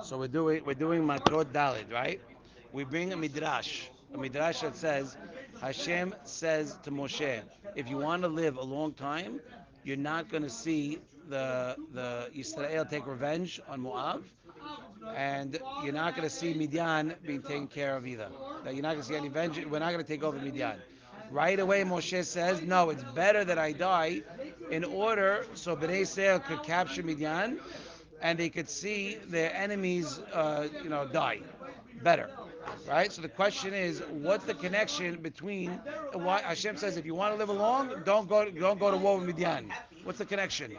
So we're doing Matot Dalid, right? We bring a midrash that says, Hashem says to Moshe, if you want to live a long time, you're not going to see the Israel take revenge on Moab, and you're not going to see Midian being taken care of either. That you're not going to see any vengeance. We're not going to take over Midian. Right away, Moshe says, no, it's better that I die in order so Bnei Israel could capture Midian and they could see their enemies, die better. Right? So the question is, what's the connection between why Hashem says if you want to live long, don't go to war with Midian? What's the connection?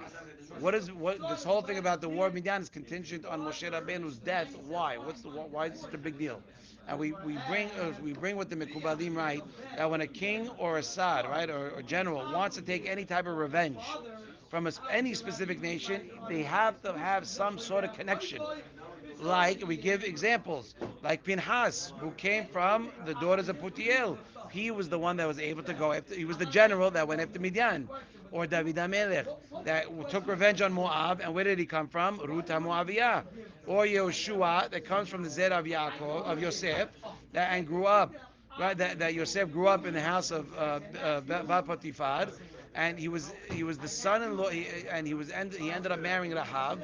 What this whole thing about the war of Midian is contingent on Moshe Rabbeinu's death? Why? Why is it such a big deal? And we bring what the Mekubalim write that when a king or a Sad, right, or general wants to take any type of revenge from any specific nation, they have to have some sort of connection. Like we give examples, like Pinhas, who came from the daughters of Putiel. He was the one that was able to go after. He was the general that went after Midian, or David Amelech that took revenge on Moab. And where did he come from? Ruth HaMoaviyah, or Yehoshua that comes from the Zera of Yaakov of Yosef, and grew up. Right, that Yosef grew up in the house of Bar Potiphar, and he was the son-in-law, and he ended up marrying Rahav,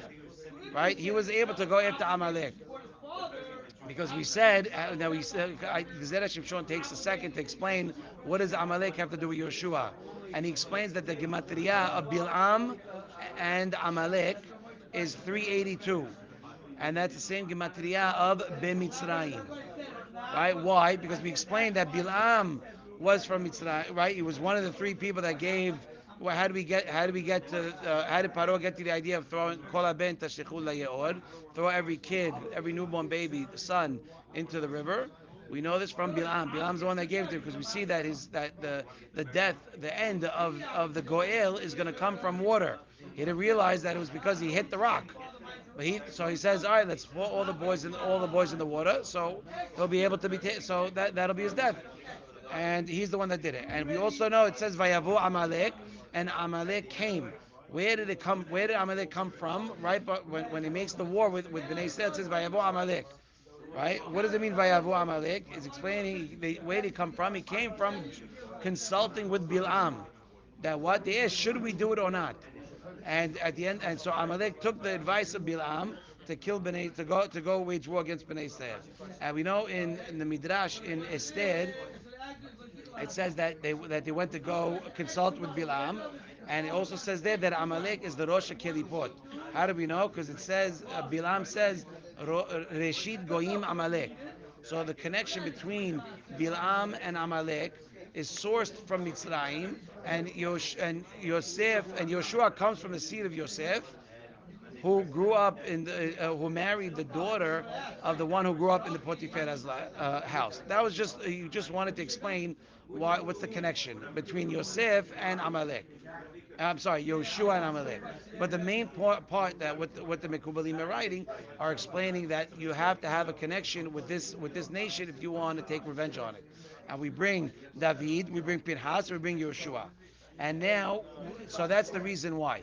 right? He was able to go after Amalek because we said that Zera Shimshon takes a second to explain what does Amalek have to do with Yeshua, and he explains that the gematria of Bil'am and Amalek is 382, and that's the same gematria of Bemitzrayim. Right? Why? Because we explained that Bilam was from Mitzrayim, right? He was one of the three people that gave. Well, how did Paro get to the idea of throwing kol haben tashlichu layeor, throw every kid, every newborn baby, the son, into the river? We know this from Bilam. Bilam's the one that gave it to him because we see that the death, the end of the Goel is going to come from water. He didn't realize that it was because he hit the rock. So he says, all right, let's throw all the boys in the water. So he'll be able to be. So that'll be his death. And he's the one that did it. And we also know it says Vayavu Amalek, and Amalek came. Where did it come? Where did Amalek come from? Right, but when he makes the war with Bnei Israel, it says Vayavu Amalek. Right? What does it mean Vayavu Amalek? It's explaining where did he come from. He came from consulting with Bilam. That what they asked, should we do it or not? And at the end, and so Amalek took the advice of Bilam to kill Bnei, to go wage war against Bnei Israel. And we know in the Midrash in Esther, it says that they went to go consult with Bilam, and it also says there that Amalek is the Rosh Kelipot. How do we know? Because it says Bilam says Reshit Goyim Amalek. So the connection between Bilam and Amalek is sourced from Mitzrayim, and Yosef and Yoshua comes from the seed of Yosef, who grew up who married the daughter of the one who grew up in the Potiphar's house. That was just you just wanted to explain what's the connection between Yosef and Amalek. I'm sorry, Yoshua and Amalek. But the main part that what the Mekubalim are writing are explaining that you have to have a connection with this nation if you want to take revenge on it. And we bring David, we bring Pinhas, we bring Yoshua. And now, so that's the reason why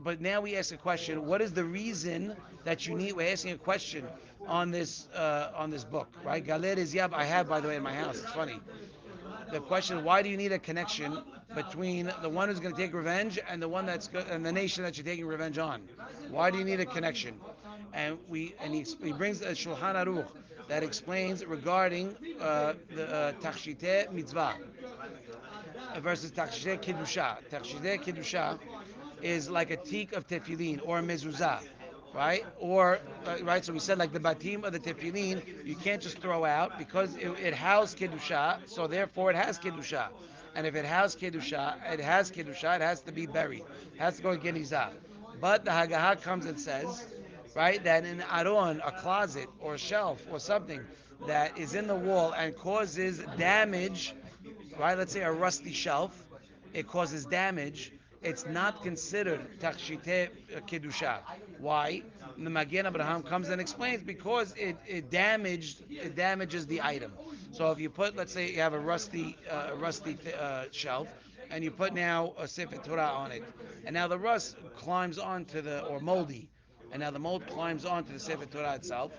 but now we ask a question. What is the reason that you need? We're asking a question on this book, right? Galer is Yab. I have, by the way, in my house. It's funny. The question: why do you need a connection between the one who's going to take revenge and the one and the nation that you're taking revenge on? Why do you need a connection? And he brings a Shulchan Aruch that explains regarding the Tachshite mitzvah versus Tachshite Kiddusha. Tachshite Kiddusha is like a teak of tefillin or a mezuzah, right? Or right. So we said like the batim of the tefillin, you can't just throw out because it housed Kiddusha, so therefore it has Kiddusha. And if it has Kiddusha, it has to be buried. It has to go to Genizah. But the Haggadah comes and says, right, that in Aron, a closet or a shelf or something that is in the wall and causes damage, right? Let's say a rusty shelf, it causes damage. It's not considered tachshite kedusha. Why? The Magen Abraham comes and explains because it damages the item. So if you put, let's say you have a rusty shelf, and you put now a Sefer Torah on it, and now the rust climbs onto or moldy, and now the mold climbs onto the Sefer Torah itself,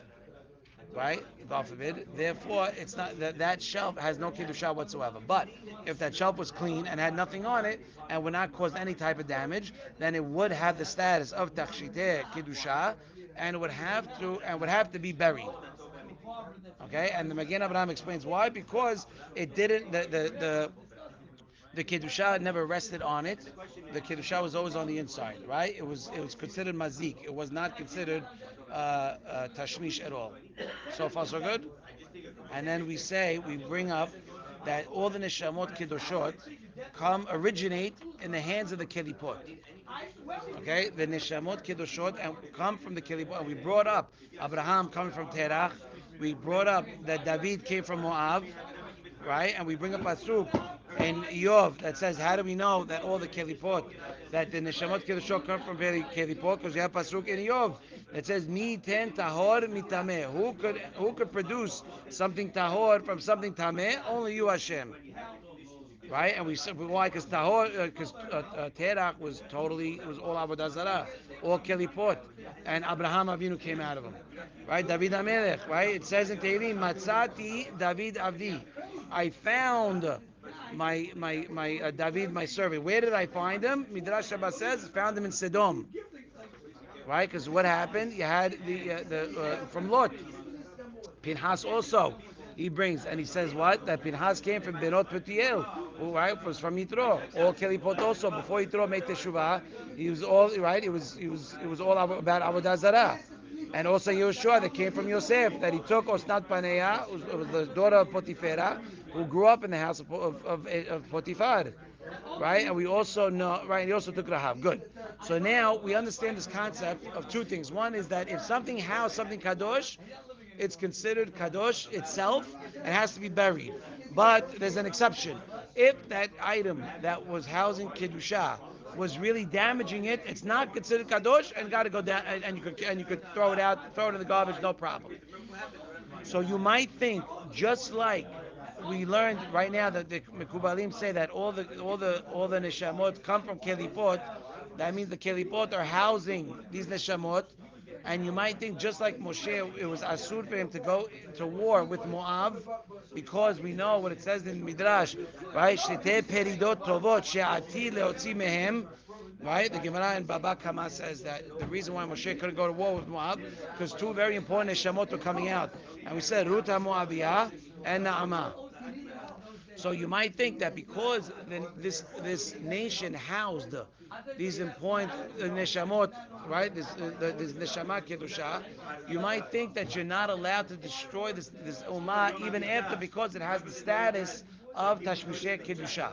right? God forbid. Therefore, it's not that shelf has no kiddusha whatsoever. But if that shelf was clean and had nothing on it and would not cause any type of damage, then it would have the status of tachshiteh kiddusha, and it would have to be buried. Okay, and the Magen Abraham explains why. Because it didn't the kiddusha never rested on it. The kiddusha was always on the inside, right? It was considered mazik. It was not considered tashmish at all. So far so good. And then we bring up that all the neshamot kiddushot originate in the hands of the kelipot. Okay, the neshamot kiddushot and come from the kelipot. And we brought up Abraham coming from Terach. We brought up that David came from Moab, right? And we bring up pasuk in Yov that says, how do we know that all the kelipot, that the neshamot kiddushot come from kelipot? Because we have pasuk in Yov that says, mi ten tahor mitameh. Who could produce something tahor from something tameh? Only you, Hashem. Right? And we said why? Because tahor, because Terach it was all avodah zarah, all kelipot, and Abraham Avinu came out of him. Right? David Amelech. Right? It says in Tehillim, Matzati David Avdi. I found my David, my servant. Where did I find him? Midrash Shabbat says, found him in Sodom. Right? Because what happened? You had the from Lot. Pinhas also, he brings, and he says what? That Pinhas came from Benot Petiel, who right was from Yitro. All Kelipot also, before Yitro made Teshuvah, he was all right. It was all about Avodah Zarah. And also Yehoshua that came from Yosef, that he took Osnat Paneah, who was the daughter of Potiphera, who grew up in the house of Potiphar, right? And we also know, right? He also took Rahav. Good. So now we understand this concept of two things. One is that if something housed something kadosh, it's considered kadosh itself. It has to be buried. But there's an exception. If that item that was housing kedusha was really damaging it, it's not considered kadosh and got to go down. And you could throw it out, throw it in the garbage, no problem. So you might think, just like we learned right now that the Mekubalim say that all the neshamot come from kelipot. That means the kelipot are housing these neshamot. And you might think, just like Moshe, it was asur for him to go to war with Moab, because we know what it says in Midrash, right? Sheteh peridot tovot she'ati leotzi mehem. Right? The Gemara in Baba Kama says that the reason why Moshe couldn't go to war with Moab, because two very important neshamot were coming out. And we said Ruth HaMoabiyah and Naamah. So you might think that because this nation housed these important neshamot, right? This neshama kedusha, you might think that you're not allowed to destroy this ummah even after, because it has the status of tashmisheh kedusha.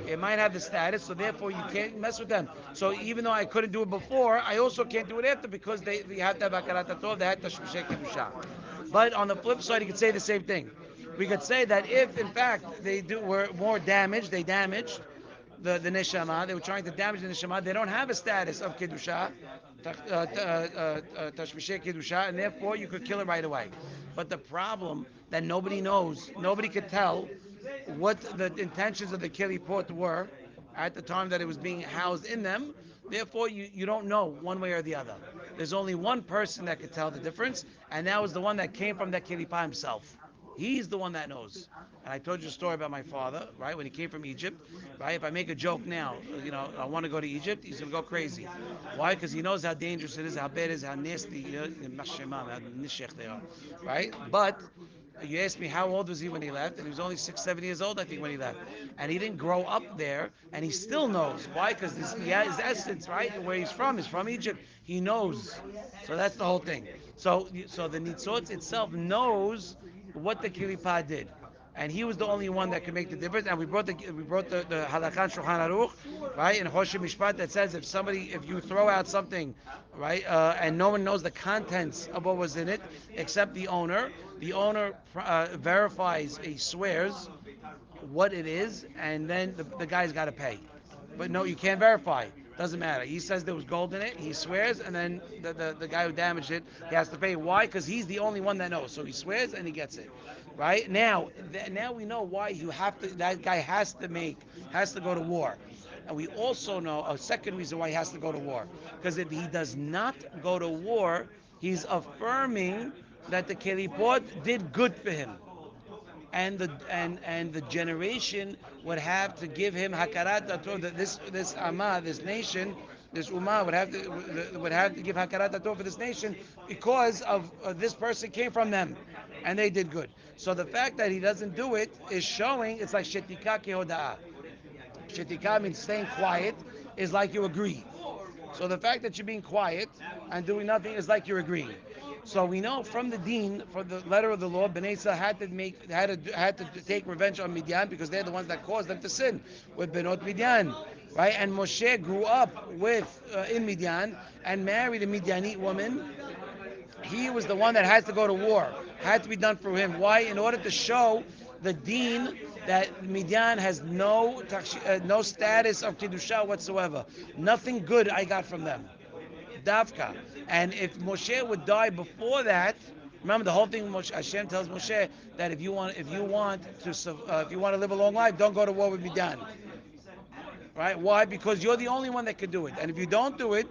It might have the status, so therefore you can't mess with them. So even though I couldn't do it before, I also can't do it after, because they have to have akarat tov, they have tashmisheh kedusha. But on the flip side, you could say the same thing. We could say that if, in fact, were more damaged, they damaged the neshama. They were trying to damage the neshama. They don't have a status of kedusha, tashmisheh kedusha, and therefore you could kill it right away. But the problem that nobody knows, nobody could tell what the intentions of the kilipot were at the time that it was being housed in them. Therefore, you don't know one way or the other. There's only one person that could tell the difference, and that was the one that came from that kilipa himself. He's the one that knows. And I told you a story about my father, right? When he came from Egypt, right? If I make a joke now, I want to go to Egypt, he's going to go crazy. Why? Because he knows how dangerous it is, how bad it is, how nasty, how nishech they are, right? But you asked me how old was he when he left, and he was only 6, 7 years old, I think, when he left. And he didn't grow up there, and he still knows. Why? Because his essence, right? Where he's from Egypt. He knows. So that's the whole thing. So the Nitzotz itself knows what the Kilipah did. And he was the only one that could make the difference. And we brought the Halakan Shulchan Aruch, right, in Hoshe Mishpat, that says if you throw out something, right, and no one knows the contents of what was in it except the owner verifies, he swears what it is, and then the guy's got to pay. But no, you can't verify. Doesn't matter. He says there was gold in it. He swears, and then the guy who damaged it, he has to pay. Why? Because he's the only one that knows. So he swears and he gets it. Right now we know why you have to. That guy has to go to war. And we also know a second reason why he has to go to war. Because if he does not go to war, he's affirming that the Kelipot did good for him. And the generation would have to give him hakarat atov. This Amma, this nation, this Ummah would have to give hakarat atov for this nation because of this person came from them, and they did good. So the fact that he doesn't do it is showing it's like shetika kehoda'ah. Shetika means staying quiet is like you agree. So the fact that you're being quiet and doing nothing is like you're agreeing. So we know from the deen, from the letter of the law, Bnei Israel had to take revenge on Midian because they're the ones that caused them to sin with Benot Midian, right? And Moshe grew up in Midian and married a Midianite woman. He was the one that had to go to war, had to be done for him. Why? In order to show the deen that Midian has no status of kedusha whatsoever. Nothing good I got from them. Davka. And if Moshe would die before that, remember the whole thing. Hashem tells Moshe that if you want to live a long life, don't go to war with Midian. Right? Why? Because you're the only one that could do it. And if you don't do it,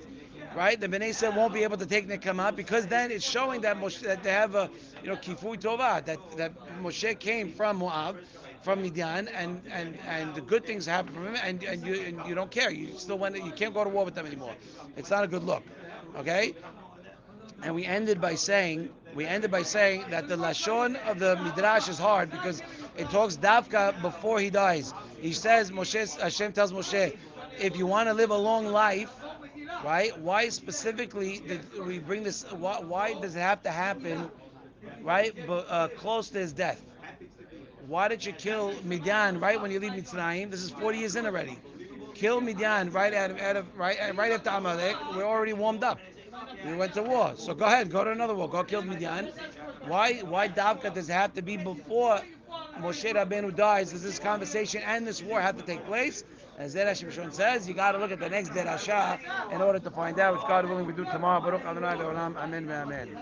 right, the Bnei Yisrael won't be able to take Nekama because then it's showing that they have a kifui tova that Moshe came from Moab, from Midian, and the good things happen from him, and you don't care. You can't go to war with them anymore. It's not a good look. Okay. And we ended by saying that the lashon of the midrash is hard because it talks davka before he dies. He says Hashem tells Moshe, if you want to live a long life, right? Why specifically did we bring this? Why does it have to happen, right? But close to his death. Why did you kill Midian right when you leave Mitzrayim? This is 40 years in already. Kill Midian right after Amalek. We're already warmed up. We went to war. So go ahead, go to another war. Go kill Midian. Why Davka does it have to be before Moshe Rabbeinu dies? Does this conversation and this war have to take place? As Zera Shimshon says, you got to look at the next Derashah in order to find out, which God willing we do tomorrow. Baruch Adonai Le'olam. Amen ve'amen.